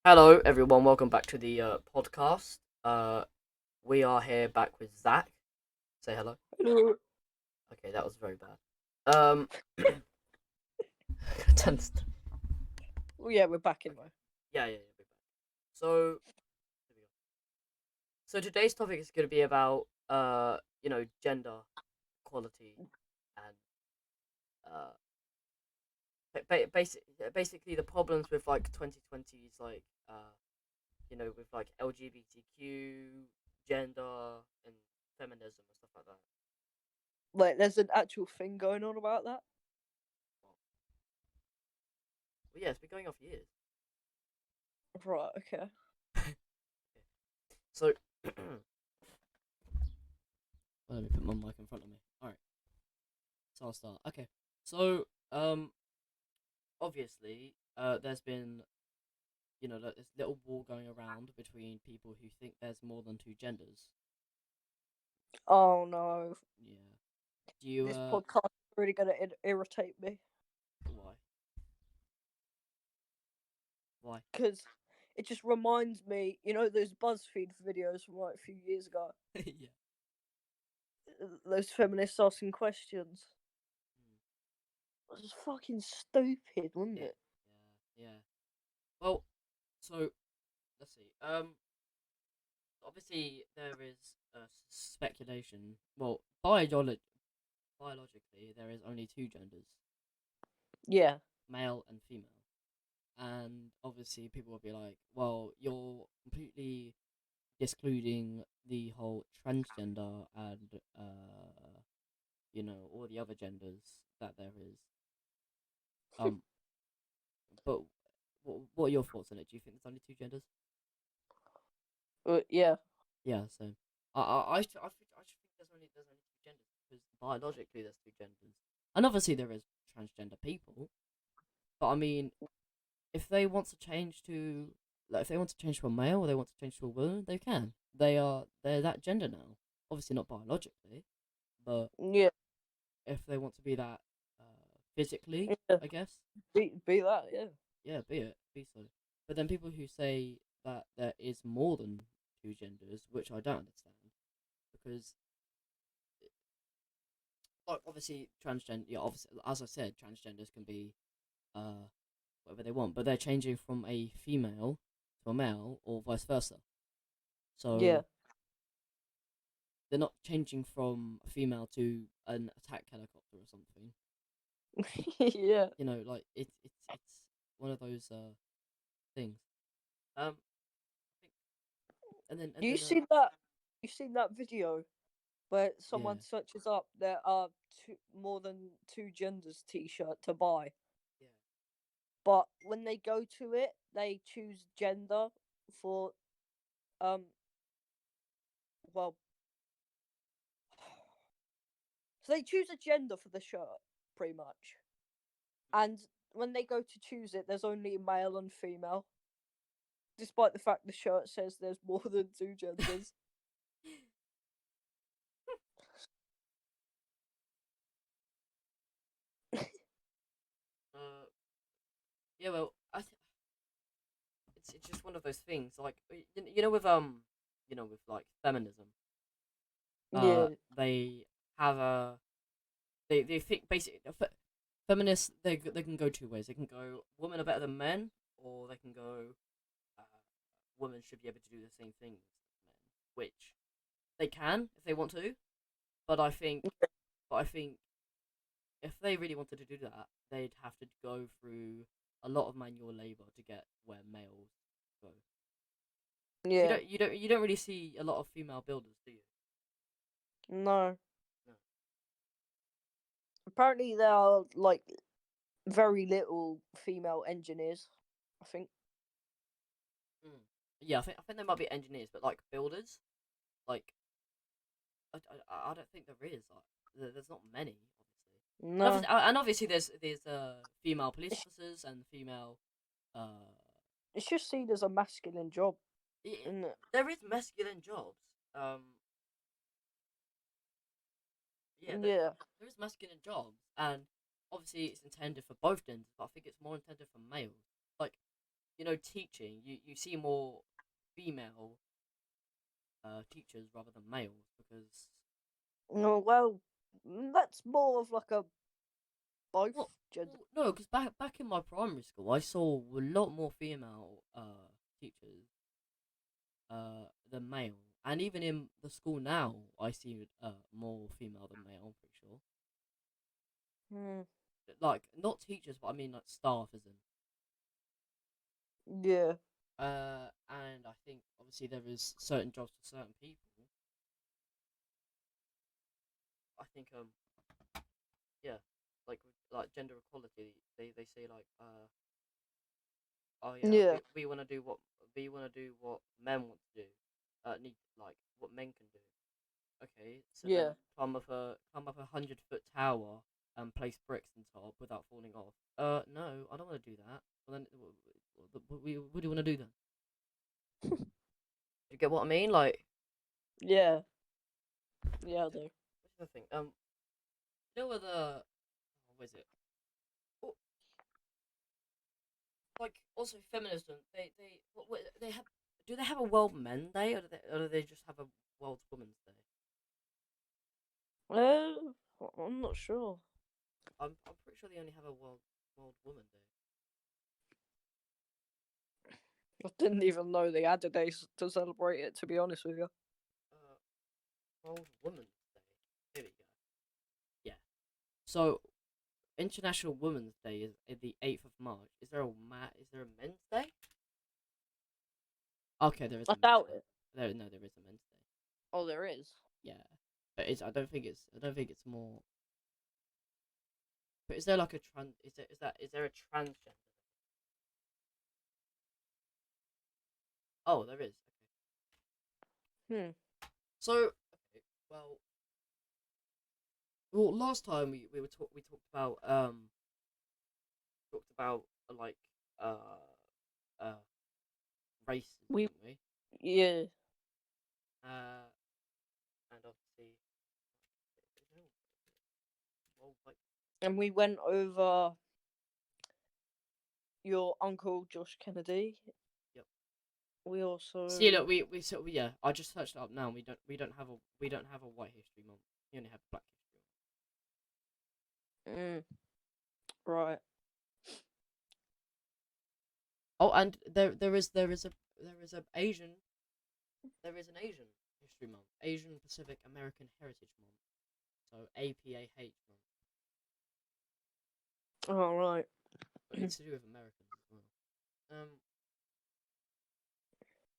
Hello, everyone. Welcome back to the podcast. We are here back with Zach. Say hello. Hello. Okay, that was very bad. Tense. Oh yeah, we're back in though. Yeah. We're back. So, here we go. So today's topic is going to be about gender equality and uh, basically the problems with like 2020s, like with like LGBTQ, gender, and feminism and stuff like that. Like, there's an actual thing going on about that. Well, yeah, it's been going on for years. Right. Okay. Okay. So, let me put my mic in front of me. All right, so I'll start. Okay, so obviously, there's been like this little war going around between people who think there's more than two genders. Oh no, Yeah. Do you this podcast is really gonna irritate me why? Why? because it just reminds me, those BuzzFeed videos from like a few years ago, Yeah. those feminists asking questions. Mm. It was just fucking stupid, wasn't Yeah. it? Yeah. Well, so let's see. Obviously there is speculation. Well, biologically there is only two genders, Yeah. male and female. And obviously people will be like, well, you're completely excluding the whole transgender and all the other genders that there is. Um, but what are your thoughts on it? Do you think there's only two genders? Yeah. Yeah, so I think there's only two genders because biologically there's two genders, and obviously there is transgender people. But I mean, if they want to change to like if they want to change to a male or they want to change to a woman, they can. They're that gender now. Obviously not biologically, but Yeah. if they want to be that physically, Yeah. I guess, Be that. Yeah. yeah, be so. But then people who say that there is more than two genders, which I don't understand, because like obviously transgender, yeah, obviously as I said, transgenders can be uh whatever they want, but they're changing from a female to a male or vice versa. Yeah. So they're not changing from a female to an attack helicopter or something. Yeah. Like it's one of those things. I think, You and then seen that? You seen that video where yeah, someone searches up there are more than two genders T-shirt to buy, yeah, but when they go to it, they choose gender for um well, so they choose a gender for the shirt pretty much, and when they go to choose it, there's only male and female, despite the fact the shirt says there's more than two genders. uh, yeah. Well, it's just one of those things. Like with like feminism, Yeah. they have a they think basically feminists they can go two ways. They can go women are better than men, or they can go uh, women should be able to do the same things as men, which they can if they want to. But I think if they really wanted to do that, they'd have to go through a lot of manual labor to get where males go. Because Yeah. you don't really see a lot of female builders, do you? No. No. Apparently there are like very little female engineers, I think. Mm. Yeah, I think there might be engineers, but like builders, like I don't think there is. Like, there's not many, obviously. No. And obviously there's female police It's, officers and female uh it's just seen as a masculine job, it, isn't it? there is masculine jobs. Um, yeah, Yeah. there is masculine jobs, and obviously it's intended for both genders, but I think it's more intended for males. Like teaching, you see more female teachers rather than males because Oh, well, that's more of like a both well, gender. no, because back in my primary school, I saw a lot more female teachers than male, and even in the school now, I see more female than male. I'm pretty sure, Hmm. like not teachers, but I mean like staff, as in. Yeah. And I think obviously there is certain jobs for certain people. I think yeah, like gender equality, they say like oh yeah, Yeah. we want to do what men want to do, need like what men can do. Okay, so then Yeah. climb up 100-foot tower and place bricks on top without falling off. No, I don't want to do that. Well then, what do you want to do then? You get what I mean? Like, Yeah. Yeah, I do. what's the thing? You know whether what is it? Oh, like also feminism. They have. Do they have a World Men Day, or do they just have a World Women's Day? I'm not sure. I'm pretty sure they only have a World Woman Day. I didn't even know they had a day to celebrate it, to be honest with you. Uh, World Women's Day. Here we go. Yeah. So International Women's Day is the 8th of March. Is there a Men's Day? Okay, there is I a Men's doubt Day. it. There is a Men's Day. Oh, there is. Yeah, but it's I don't think it's more. But is there like a trans? Is there a transgender? Oh, there is. Hmm. So okay, last time we talked about like uh uh races, We, didn't we? yeah. Uh, and obviously, well, like, And we went over your uncle Josh Kennedy. yep. We See, also. look, yeah. I just searched it up now. And we don't have a White History Month. We only have Black History Mm, right. Month. Oh, and there is an Asian History Month, Asian Pacific American Heritage Month. So APAH month, All right. but it's to do with Americans as well.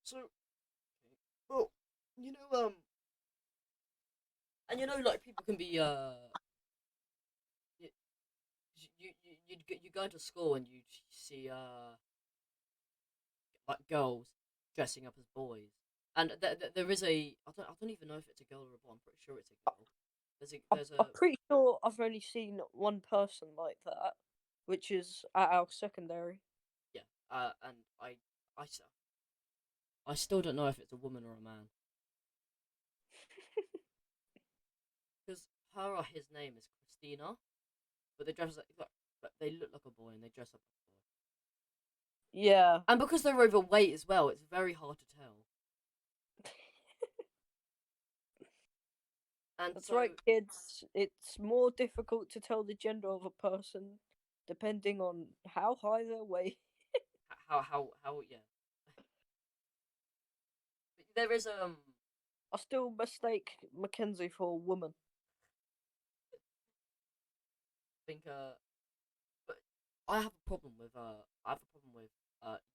So okay. Well, you know, and like people can be you you go into school and you see like girls dressing up as boys, and there is I don't even know if it's a girl or a boy. I'm pretty sure it's a girl. There's I'm a pretty sure I've only seen one person like that, which is at our secondary. yeah, and I I still don't know if it's a woman or a man because her or his name is Christina, but they dress but they look like a boy and they dress up like a boy. Yeah. And because they're overweight as well, it's very hard to tell. And That's so, right, kids. It's more difficult to tell the gender of a person depending on how high their weight. how yeah. But there is I still mistake Mackenzie for a woman. think but I have a problem with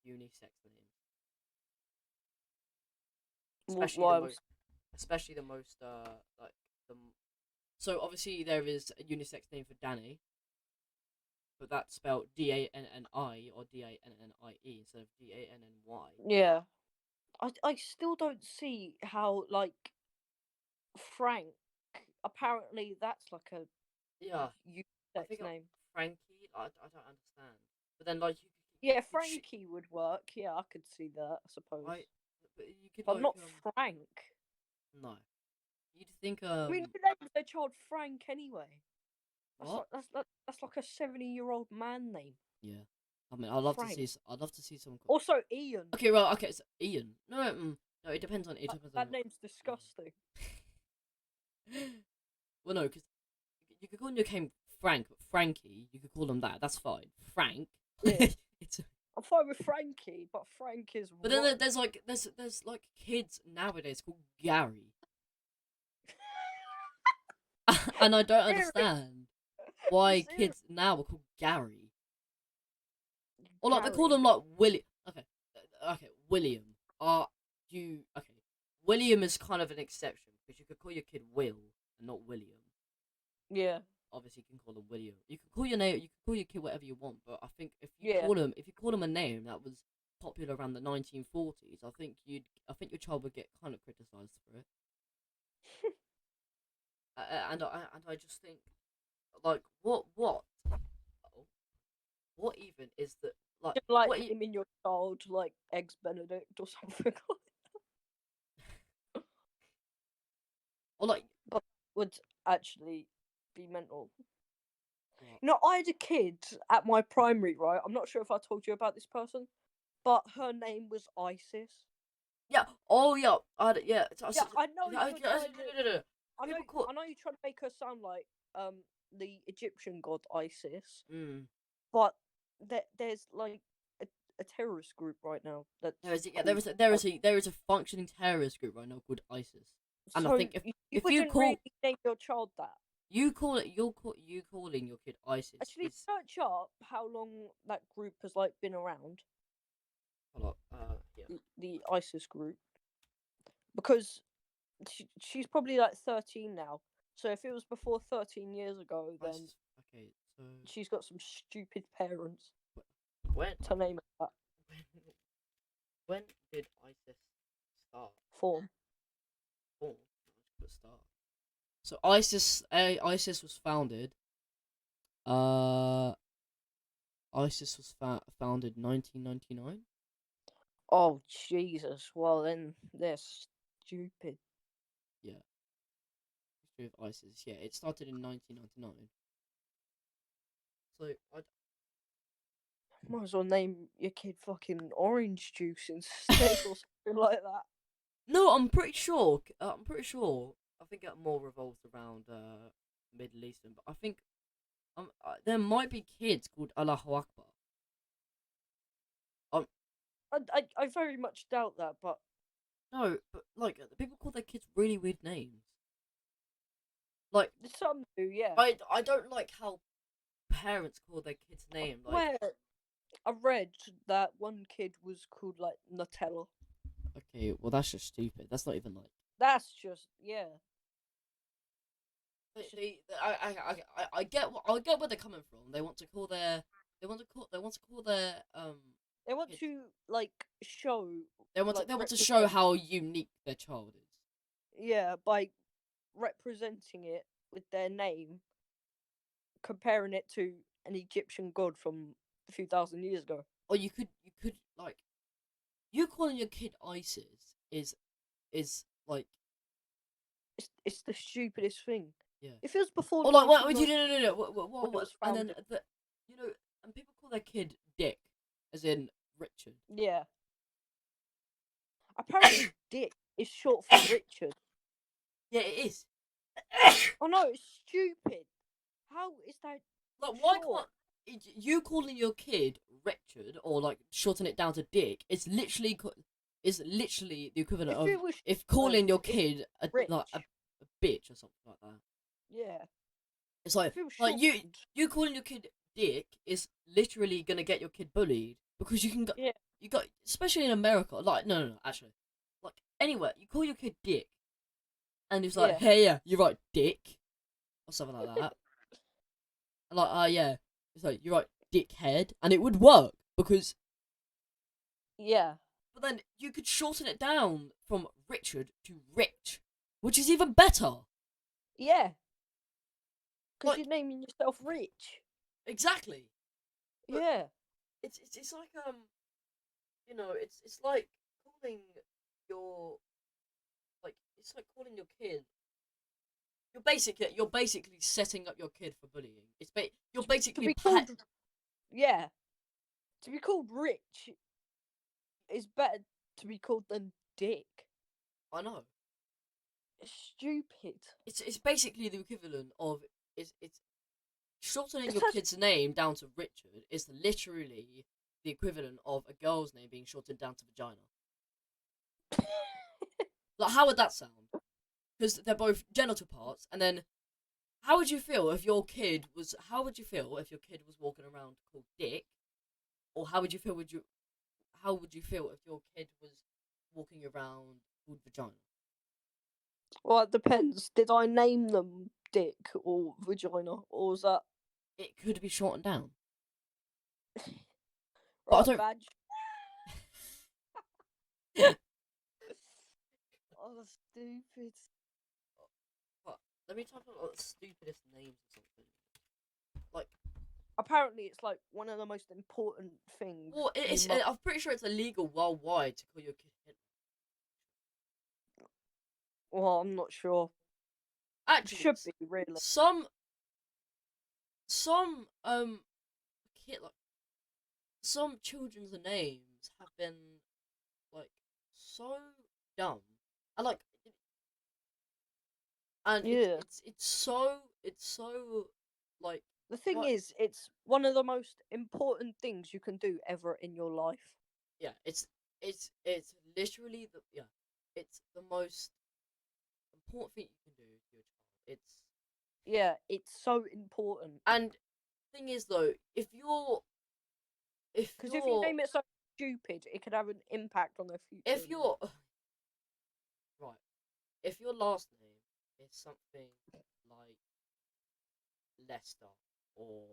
unisex names, especially the Why most especially the most like the so obviously there is a unisex name for Danny, but that's spelled Danni or Dannie instead of Danny. Yeah. I still don't see how, like, Frank, apparently that's like a Yeah, I unisex think name. Frankie. I don't understand. But then like Yeah, you could Frankie would work. Yeah, I could see that, I suppose. I but you could But like not Frank. no. You'd think I mean, who names their child Frank anyway? That's what? like that's like a 70-year-old man name. Yeah. I mean, I'd love to Frank. see. I'd love to see someone called. Also, Ian. Okay, well, okay, it's Ian. No, no, it depends on. It depends on. That name's disgusting. Well, no, because you could call your kid Frank, Frankie. You could call them that. That's fine. Frank. Yeah. It's. I'm fine with Frankie, but Frank is. But then there's like there's like kids nowadays called Gary, and I don't understand why kids now are called Gary. Or like they call them like Willie. Okay, okay, William. You okay? William is kind of an exception because you could call your kid Will and not William. Yeah. Obviously, you can call them William. You can call your name. You can call your kid whatever you want. But I think if you Yeah. call them a name that was popular around the 1940s, I think your child would get kind of criticized for it. And I just think, like, what even is that, like, Just like what naming your child like Eggs Benedict or something. or like But would actually be mental. what? You know, I had a kid at my primary, right? I'm not sure if I told you about this person, but her name was Isis. Yeah. Oh yeah. Yeah. Yeah, I know I, you're trying to. no. I know, People call. I know you're trying to make her sound like the Egyptian god Isis, Mm. but there's like a, a terrorist group right now that's There is a functioning terrorist group right now called ISIS, and I so think you if you wouldn't call really name your child that. you call it you calling your kid ISIS Actually, is search up how long that group has like been around. hold up, yeah. The ISIS group, because she's probably like 13 now. So if it was before 13 years ago, then ISIS. Okay, so she's got some stupid parents when to name it that when did ISIS start? form. Oh, let's start. So ISIS was founded. Uh, ISIS was founded 1999. Oh Jesus! Well then they're stupid. Yeah, history of ISIS. Yeah, it started in 1999. So Might as well name your kid fucking orange juice instead or something like that. no, I'm pretty sure. I'm pretty sure. I think it more revolves around Middle Eastern, but I think there might be kids called Allahu Akbar. Um, I very much doubt that, but no, but like people call their kids really weird names. Like some do, yeah. I don't like how parents call their kids name like. Where I read that one kid was called like Nutella. Okay, well that's just stupid. That's not even like. That's just yeah. I get where they're coming from. They want to call their they want to call their They want kids. to like show They want like, to show how unique their child is. yeah, by representing it with their name, comparing it to an Egyptian god from a few thousand years ago. Or you could like you calling your kid ISIS is like It's the stupidest thing. yeah. If it was before Or like what? 1990 No. when it was And then founded, you know, and people call their kid Dick, as in Richard. yeah. Apparently, Dick is short for Richard. Yeah, it is. Oh no, it's stupid. How is that? Like, why short? can't you calling your kid Richard or like shorten it down to Dick? It's literally the equivalent If of it was if calling your it's kid Rich. a bitch or something like that. Yeah. It's like If it was you calling your kid Dick is literally gonna get your kid bullied because Yeah. you got especially in America. Like no actually, like anywhere you call your kid Dick, and it's like Yeah. hey yeah you're right Dick or something like that. And like yeah it's like you're right dickhead, and it would work because. Yeah. But then you could shorten it down from Richard to Rich, which is even better. Yeah. Because Like you're naming yourself Rich. exactly. But Yeah. it's like you know it's like calling your like it's like calling your kid. You're basically setting up your kid for bullying. You're To basically be called. Yeah. To be called rich is better to be called than dick. I know. It's stupid. It's basically the equivalent of it's shortening It's your such... kid's name down to Richard is literally the equivalent of a girl's name being shortened down to vagina. Like, how would that sound? Because they're both genital parts, and then how would you feel if your kid was? How would you feel if your kid was walking around called Dick, or how would you feel? How would you feel if your kid was walking around called vagina? Well, it depends. Did I name them dick or vagina, or was that It could be shortened down, but I right? don't. Badge. Oh, stupid. But let me talk about the stupidest names or something. Like, Apparently, it's like one of the most important things. well, I'm pretty sure it's illegal worldwide to call your kid Hitler. Well, I'm not sure. It Actually, should be really. some kid like some children's names have been like so dumb, and like, and Yeah. it's so like The thing what is, it's one of the most important things you can do ever in your life. yeah it's literally it's the most important thing you can do to your child. Yeah, it's so important. And thing is though, if Because if you you're name it so stupid, it could have an impact on their future. if you're right, if your last name is something like Lester or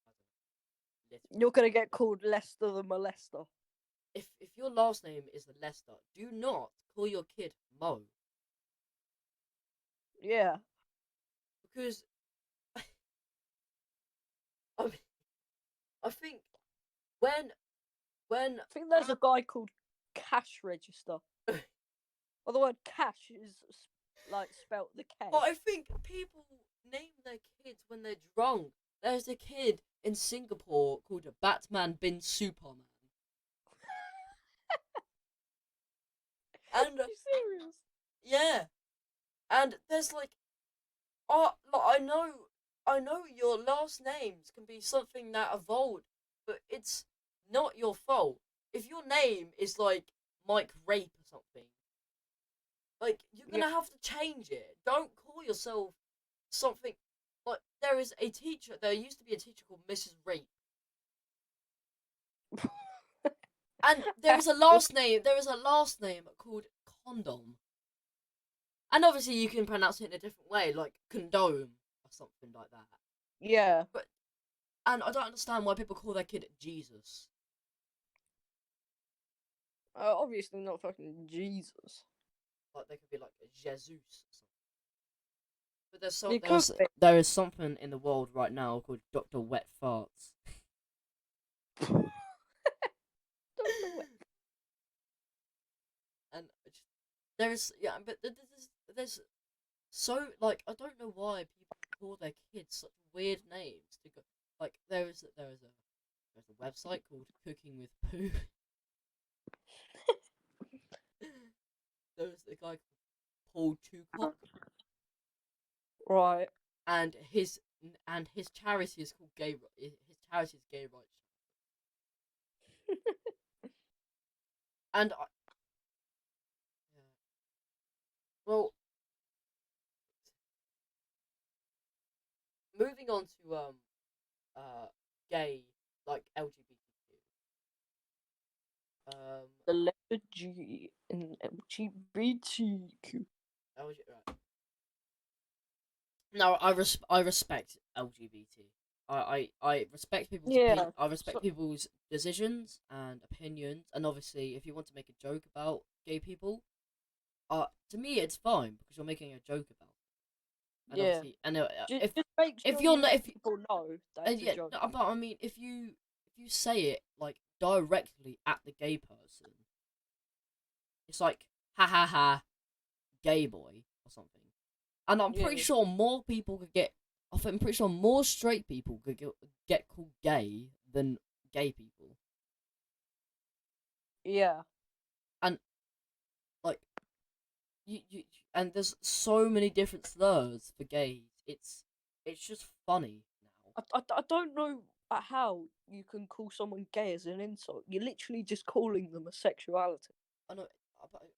I don't know, You're gonna get called Lester the Molester. if your last name is Lester, do not call your kid Mo, Yeah. because I mean, I think when when I think there's a guy called Cash Register. Well, the word cash is like spelt the K. but I think people name their kids when they're drunk. There's a kid in Singapore called Batman bin Superman. And Are you serious? yeah, and there's like, I know your last names can be something that evolved, but it's not your fault. If your name is like Mike Rape or something, like, you're Yeah. gonna have to change it. Don't call yourself something like, there used to be a teacher called Mrs. Rape. And there is a last name called Condom. And obviously you can pronounce it in a different way, like condone or something like that. Yeah. But and I don't understand why people call their kid Jesus. Obviously not fucking Jesus. Like, they could be like Jesus or something. But It could be. there is something in the world right now called Dr. Wet Farts. And there is, yeah, but there's so, like, I don't know why people call their kids such weird names to go, like, there's a website called Cooking with Poo. There's a guy called Paul Tucock, Right. and his charity is called his charity is Gay Rights. And yeah. Well, moving on to gay, like LGBTQ. The letter G in LGBTQ. Right. No, I respect LGBT. I respect people's Yeah. I respect So, people's decisions and opinions, and obviously, if you want to make a joke about gay people, to me it's fine because you're making a joke about it. And yeah. obviously, and Just make if sure you're you not, let if people know that it's a yeah, joke. no, but I mean, if you say it like directly at the gay person, it's like, ha ha ha, gay boy or something. And I'm pretty Yeah. sure more people could get. I'm pretty sure more straight people could get called gay than gay people. Yeah. And like you and there's so many different slurs for gays. It's just funny now. I don't know how you can call someone gay as an insult. You're literally just calling them a sexuality. I know.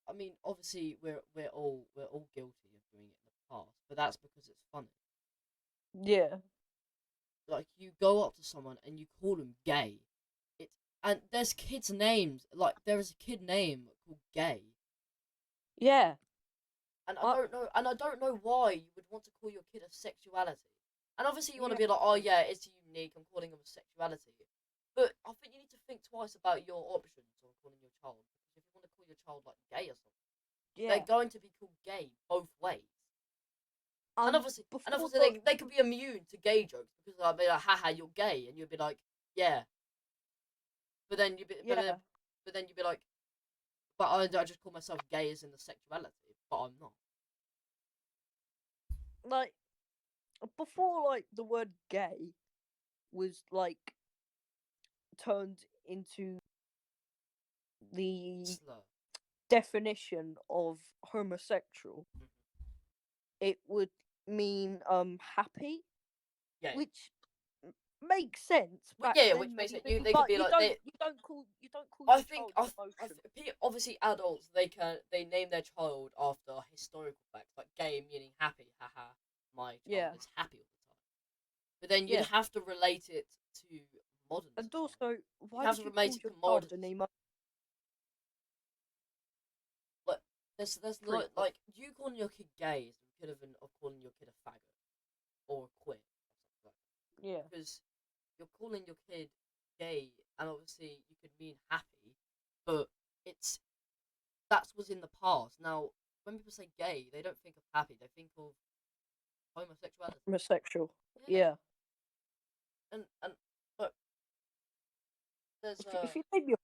I mean, obviously, we're all guilty of doing it in the past, but that's because it's funny. Yeah. Like you go up to someone and you call them gay. It's and there's kids' names. Like there is a kid name called Gay, Yeah. and I I, don't know, and I don't know why you would want to call your kid a sexuality. And obviously, you want to yeah. be like, oh yeah, it's unique. I'm calling him a sexuality. But I think you need to think twice about your options on calling your child. Because if you want to call your child like gay or something, they're Yeah. going to be called gay both ways. And And obviously, and before obviously, they could be immune to gay jokes because they'll be like, haha, you're gay, and you'd be like, yeah. But then you be, yeah, but then you'd be like, but I just call myself gay as in the sexuality, but I'm not. like before like the word gay was like turned into the Slur. definition of homosexual, Mhm. it would mean happy, Yeah. which makes sense Well, back yeah, which then makes it maybe, they could but be like they. you don't call I your think child an emotion. obviously adults they name their child after historical facts like gay meaning happy, haha. My child Yeah. is happy all the time. But then you'd Yeah. have to relate it to modern And society. also, You'd why have would to you relate call it your to child modern an society. emo Like there's pretty much? like you calling your kid gay is equivalent of calling your kid a faggot or a queer or something like Yeah. that. Because you're calling your kid gay, and obviously you could mean happy, but it's that was in the past. Now, when people say gay, they don't think of happy; they think of homosexuality. Homosexual. Yeah, Yeah. and but there's If you name your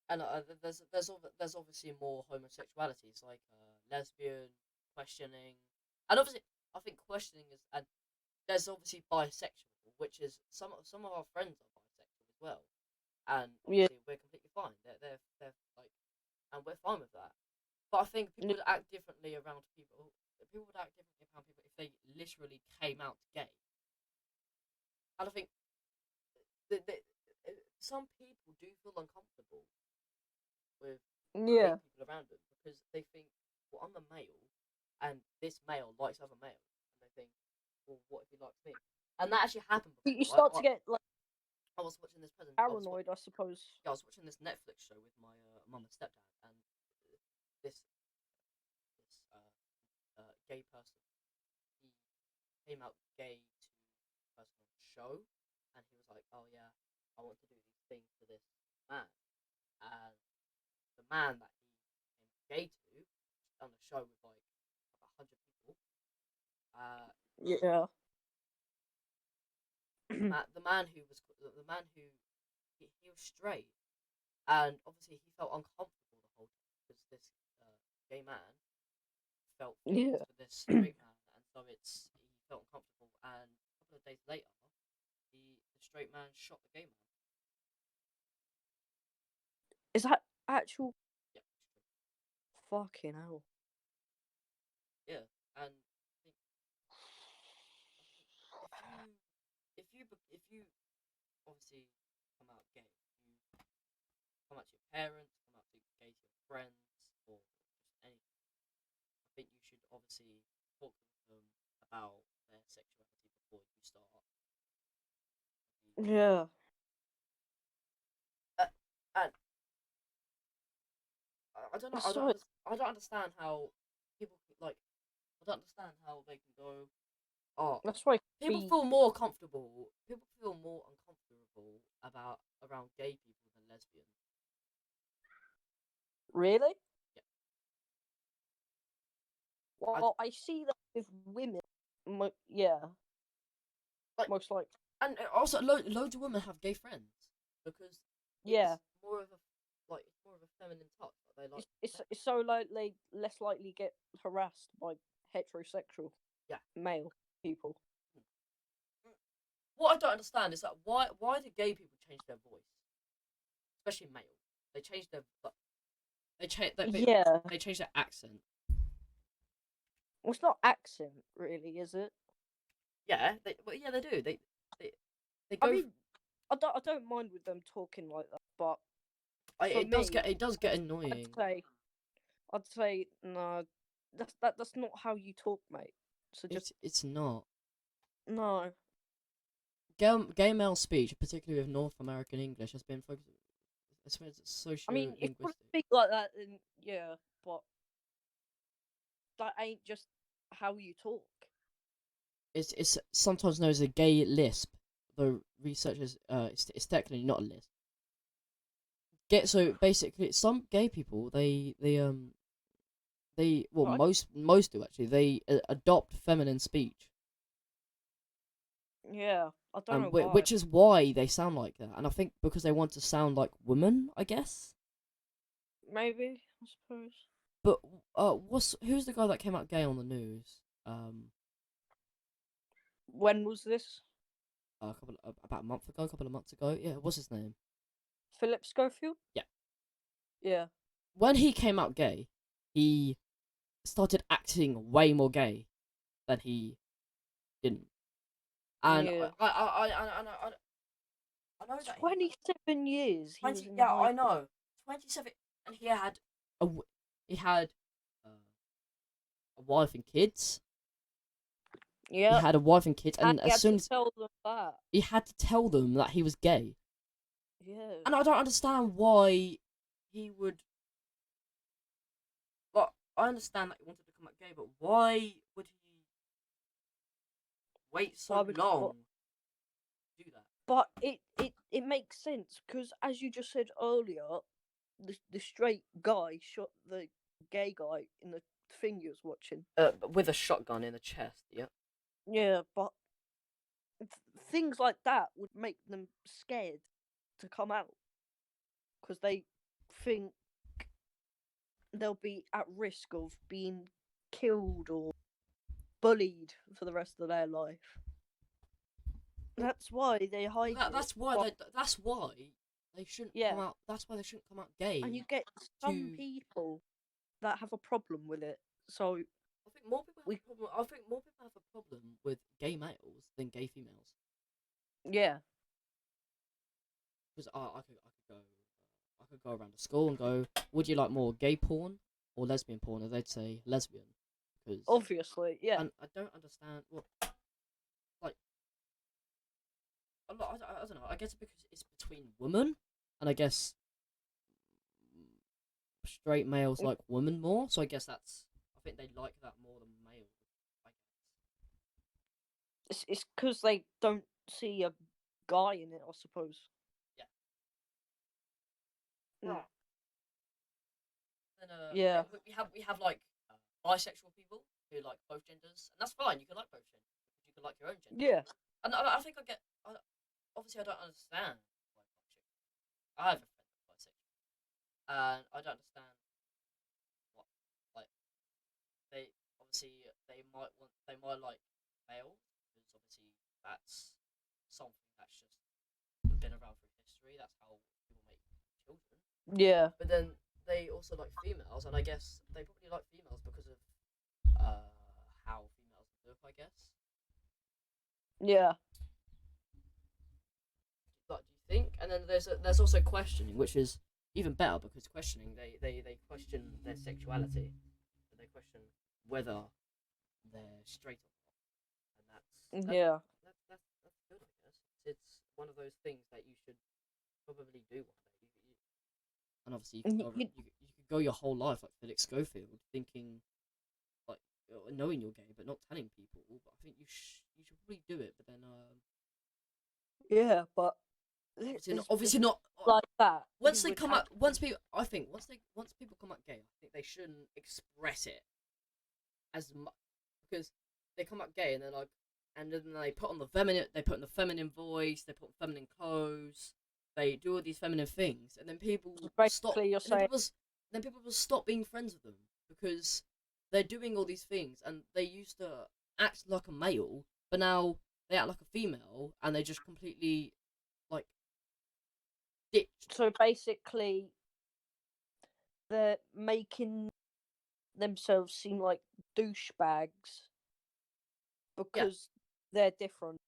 and there's obviously more homosexualities like lesbian, questioning, and obviously I think questioning is and there's obviously bisexual, which is some of our friends are bisexual as well, and yeah. obviously we're completely fine. They're like, and we're fine with that. But I think people Yeah. would act differently around people. People would act differently around people if they literally came out gay. And I think that some people do feel uncomfortable with gay Yeah. people around them because they think, well, I'm a male, and this male likes other males, and they think, well, what if he likes me? And that actually happened You before. start to get like I was watching this present. paranoid, I suppose. Yeah, I was watching this Netflix show with my mum and stepdad, and this gay person, he came out gay to the person on the show, and he was like, "Oh yeah, I want to do these things to this man," and the man that he became gay to on the show with like 100 people. Uh, Yeah. the man who he was straight, and obviously he felt uncomfortable the whole time because this gay man felt feelings Yeah. for this straight man, and so he felt uncomfortable. And a couple of days later, the straight man shot the gay man. Is that actual Yeah, fucking hell? yeah, and I think if you obviously come out gay, you come out to your parents, come out to gay to your friends, or just anything. I think you should obviously talk with them about their sexuality before you start. Yeah. And I don't know. That's why. I don't understand how people like. I don't understand how they can go. Oh, That's why. people Be feel more comfortable. People feel more uncomfortable about around gay people than lesbians. really. Yeah, I Well, I see that with women. Yeah, like, most likely. and also loads of women have gay friends because Yeah, it's more of a it's more of a feminine touch. Like they like it's so likely less likely get harassed by heterosexual yeah. male people. what I don't understand is that why do gay people change their voice, especially male? They change their Yeah. they change their accent. Well, it's not accent, really, is it? Yeah, they do. They they I go. mean, I don't mind with them talking like that, but for It does me, get I'd annoying. say no, that's not how you talk, mate. So just It's not. no. Gay male speech, particularly with North American English, has been focused. I swear it's I mean, if you want to socio-linguistic. speak like that, then yeah, but that ain't just how you talk. It's sometimes known as a gay lisp, though researchers it's technically not a lisp. So basically, some gay people well, Right? most do actually, they adopt feminine speech, Yeah, I don't know and why. which is why they sound like that. And I think because they want to sound like women, I guess. Maybe, I suppose. But who's the guy that came out gay on the news? When was this? About a couple of months ago. Yeah, what's his name? Philip Schofield? Yeah, Yeah. when he came out gay, he started acting way more gay than he didn't. And Yeah. I know that 27 years he was 20. in Yeah, I hiding. know 27, and he had uh, a wife and kids. He Yep. had a wife and kids, And and he as had soon to as tell them that. he had to tell them that he was gay, Yeah. and I don't understand why he would. Like, I understand that he wanted to come out gay, but why would he wait so Why would long what? to do that? But it makes sense because, as you just said earlier, the straight guy shot the gay guy in the thing you was watching. With a shotgun in the chest. Yeah. Yeah, but things like that would make them scared to come out because they think they'll be at risk of being killed or bullied for the rest of their life. That's why they Well, hide it. But that's why they shouldn't come yeah, out. That's why they shouldn't come out and you gay. get some To people that have a problem with it. So I think more people have we, a problem. I think more people have a problem with gay males than gay females. yeah, Because I could go around the school and go, would you like more gay porn or lesbian porn? And they'd say lesbian, because obviously, yeah, and I don't understand what like I don't know. I guess because it's between women, and I guess straight males like women more. So I guess I think they like that more than male. I it's because they don't see a guy in it, I suppose. guess. Yeah. Mm, Right. Then yeah, we have like bisexual people who like both genders, and that's fine. You can like both genders because you can like your own gender. yeah, And I think I get. Obviously, I don't understand why bisexual. I have a friend that's bisexual, and I don't understand what like they they might like males because obviously that's something that's just been around through history. That's how people make children. yeah, But then they also like females, and I guess they probably like females because of how females look. I guess. yeah, Like, do you think? And then there's also questioning, which is even better because questioning they question their sexuality, and they question whether they're straight or not, and yeah. that's good. I guess it's one of those things that you should probably do one day. And obviously And you, you could go your whole life like Felix Schofield, thinking like knowing you're gay but not telling people. But I think you should probably do it. But then yeah, but obviously not. like that. Once You they would come have out, once people, I think once people come out gay, I think they shouldn't express it as much because they come out gay and they're like, and then they put on the feminine voice, they put on feminine clothes, they do all these feminine things, and then people stop, basically you're and saying then people will stop being friends with them because they're doing all these things and they used to act like a male, but now they act like a female and they just completely like ditch. So basically, they're making themselves seem like douchebags Yeah, because they're different,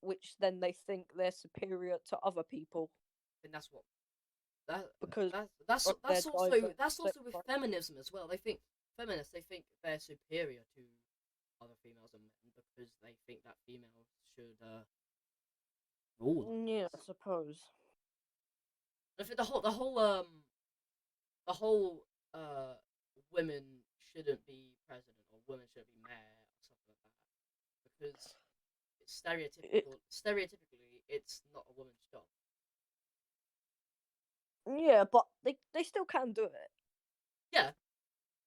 which then they think they're superior to other people and that's what that because that's of their that's also diverse that's sex also with drive. feminism as well. They think feminists they think they're superior to other females and men because they think that females should rule, I Yeah, I guess. suppose. I think the whole uh women shouldn't be president or women shouldn't be mayor or something like that because It, stereotypically it's not a woman's job. yeah, but they still can do it Yeah,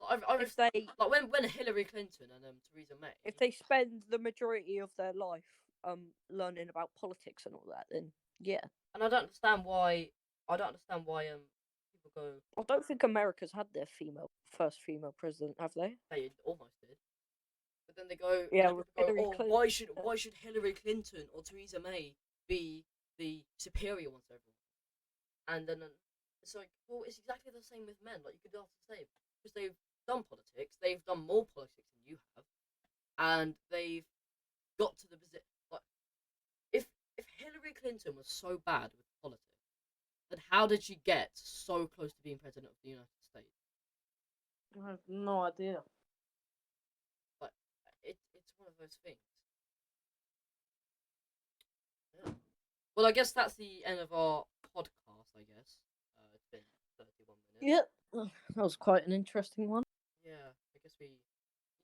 I if was they like when Hillary Clinton and Theresa May. if they spend the majority of their life learning about politics and all that. Then yeah, And I don't understand why people go I don't think America's had their first female president, have they? they almost did, but then Yeah, with people go, Hillary oh, Clinton. why should Hillary Clinton or Theresa May be the superior ones to everyone? And then it's like, well, it's exactly the same with men. Like you could also say because they've done politics, they've done more politics than you have, and they've got to the position. Like if Hillary Clinton was so bad with politics, then how did she get so close to being president of the United States? I have no idea. But it's one of those things. Yeah. Well, I guess that's the end of our podcast. I guess it's been 31 minutes. Yep, that was quite an interesting one. Yeah, I guess we.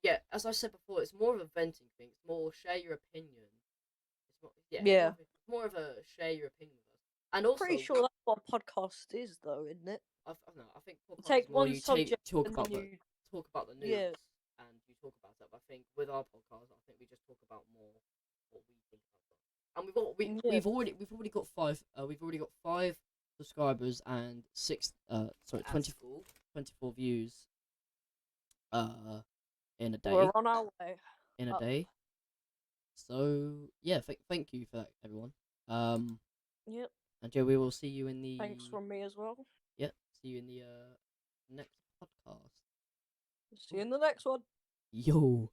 Yeah, as I said before, it's more of a venting thing. It's more share your opinion. It's more, yeah, Yeah, it's more of a share your opinion with us. And pretty also, sure that's what a podcast is, though, isn't it? I don't know. I think You podcast take is more one you subject talk and then about you news yeah and you talk about it. But I think with our podcast, I think we just talk about more what we think about them. And yeah. we've already got five subscribers and six sorry That's 20, cool. 24 views uh in a We're day on our way in a up. day. So yeah, thank you for that, everyone. Um, Yep. and Joe, we will see you in the Thanks from me as well. see you in the next podcast. See you in the next one. Yo.